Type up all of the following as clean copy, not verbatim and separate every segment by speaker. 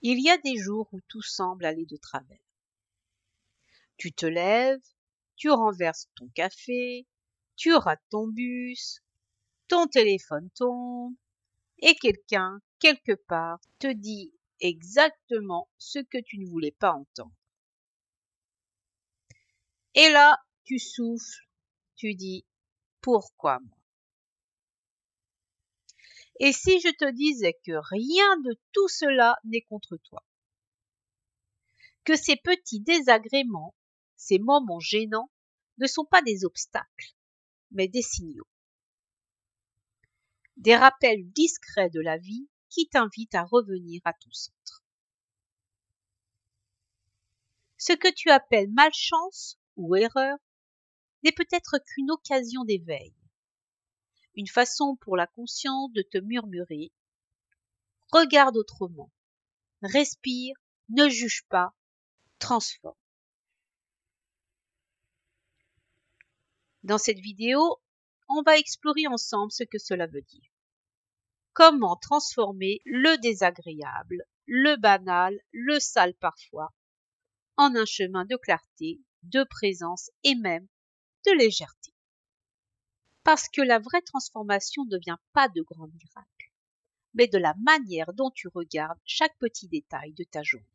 Speaker 1: Il y a des jours où tout semble aller de travers. Tu te lèves, tu renverses ton café, tu rates ton bus, ton téléphone tombe et quelqu'un, quelque part, te dit exactement ce que tu ne voulais pas entendre. Et là, tu souffles, tu dis « Pourquoi moi ?» Et si je te disais que rien de tout cela n'est contre toi, que ces petits désagréments, ces moments gênants, ne sont pas des obstacles, mais des signaux, des rappels discrets de la vie qui t'invitent à revenir à ton centre. Ce que tu appelles malchance ou erreur n'est peut-être qu'une occasion d'éveil, une façon pour la conscience de te murmurer « Regarde autrement, respire, ne juge pas, transforme ». Dans cette vidéo, on va explorer ensemble ce que cela veut dire. Comment transformer le désagréable, le banal, le sale parfois, en un chemin de clarté, de présence et même de légèreté. Parce que la vraie transformation ne vient pas de grands miracles, mais de la manière dont tu regardes chaque petit détail de ta journée.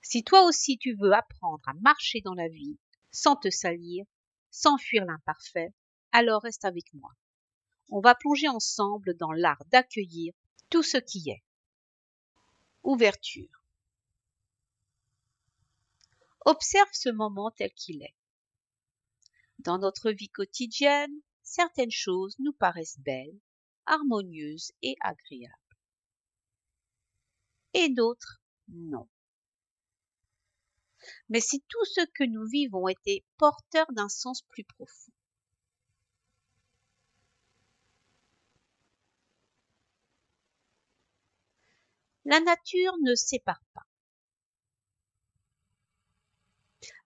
Speaker 1: Si toi aussi tu veux apprendre à marcher dans la vie sans te salir, sans fuir l'imparfait, alors reste avec moi. On va plonger ensemble dans l'art d'accueillir tout ce qui est. Ouverture. Observe ce moment tel qu'il est. Dans notre vie quotidienne, certaines choses nous paraissent belles, harmonieuses et agréables. Et d'autres, non. Mais si tout ce que nous vivons était porteur d'un sens plus profond, la nature ne sépare pas.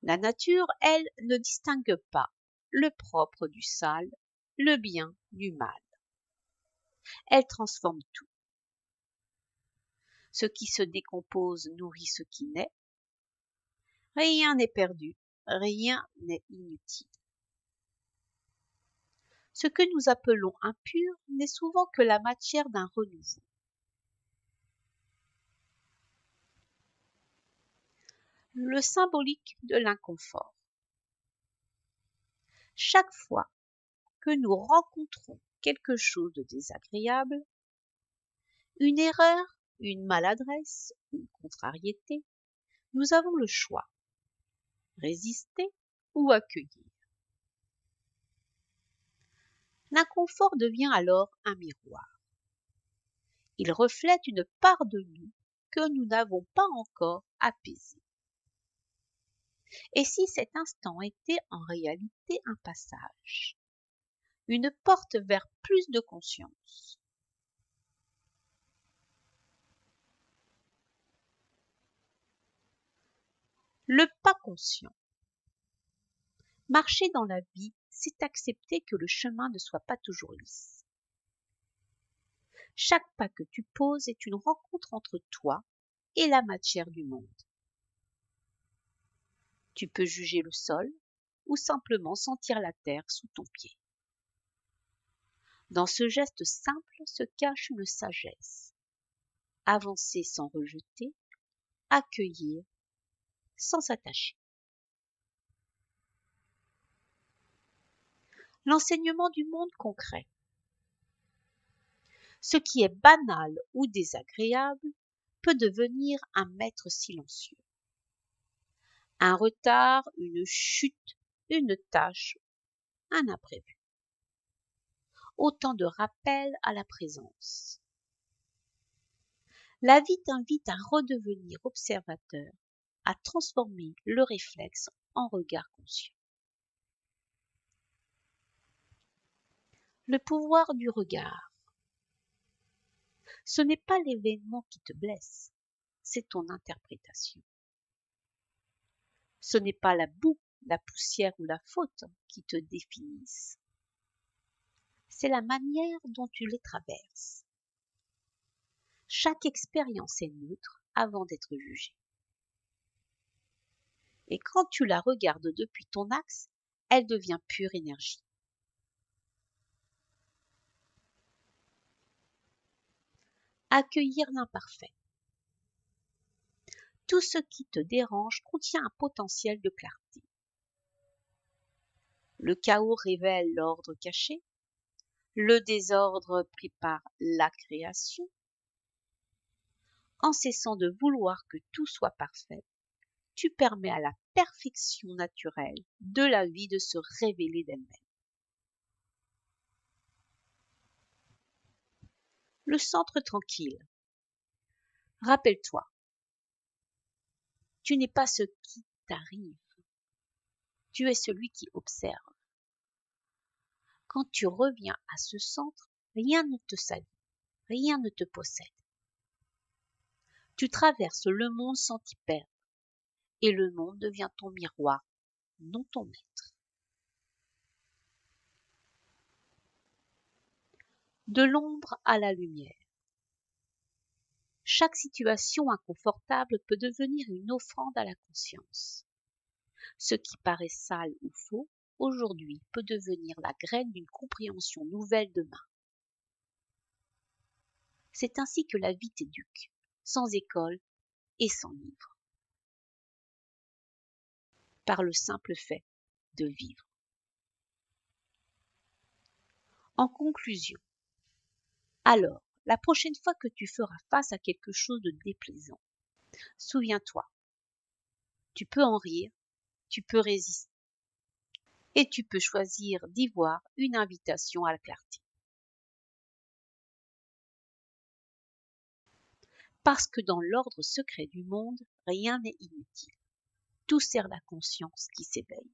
Speaker 1: La nature, elle, ne distingue pas le propre du sale, le bien du mal. Elle transforme tout. Ce qui se décompose nourrit ce qui naît. Rien n'est perdu, rien n'est inutile. Ce que nous appelons impur n'est souvent que la matière d'un renouveau. Le symbolique de l'inconfort. Chaque fois que nous rencontrons quelque chose de désagréable, une erreur, une maladresse, une contrariété, nous avons le choix, résister ou accueillir. L'inconfort devient alors un miroir. Il reflète une part de nous que nous n'avons pas encore apaisée. Et si cet instant était en réalité un passage, une porte vers plus de conscience? Le pas conscient. Marcher dans la vie, c'est accepter que le chemin ne soit pas toujours lisse. Chaque pas que tu poses est une rencontre entre toi et la matière du monde. Tu peux juger le sol ou simplement sentir la terre sous ton pied. Dans ce geste simple se cache une sagesse. Avancer sans rejeter, accueillir sans s'attacher. L'enseignement du monde concret. Ce qui est banal ou désagréable peut devenir un maître silencieux. Un retard, une chute, une tâche, un imprévu. Autant de rappels à la présence. La vie t'invite à redevenir observateur, à transformer le réflexe en regard conscient. Le pouvoir du regard. Ce n'est pas l'événement qui te blesse, c'est ton interprétation. Ce n'est pas la boue, la poussière ou la faute qui te définissent. C'est la manière dont tu les traverses. Chaque expérience est neutre avant d'être jugée. Et quand tu la regardes depuis ton axe, elle devient pure énergie. Accueillir l'imparfait. Tout ce qui te dérange contient un potentiel de clarté. Le chaos révèle l'ordre caché, le désordre prépare la création. En cessant de vouloir que tout soit parfait, tu permets à la perfection naturelle de la vie de se révéler d'elle-même. Le centre tranquille. Rappelle-toi, tu n'es pas ce qui t'arrive, tu es celui qui observe. Quand tu reviens à ce centre, rien ne te salit, rien ne te possède. Tu traverses le monde sans t'y perdre, et le monde devient ton miroir, non ton maître. De l'ombre à la lumière. Chaque situation inconfortable peut devenir une offrande à la conscience. Ce qui paraît sale ou faux, aujourd'hui peut devenir la graine d'une compréhension nouvelle demain. C'est ainsi que la vie t'éduque, sans école et sans livre, par le simple fait de vivre. En conclusion, alors, la prochaine fois que tu feras face à quelque chose de déplaisant, souviens-toi, tu peux en rire, tu peux résister, et tu peux choisir d'y voir une invitation à la clarté. Parce que dans l'ordre secret du monde, rien n'est inutile. Tout sert la conscience qui s'éveille.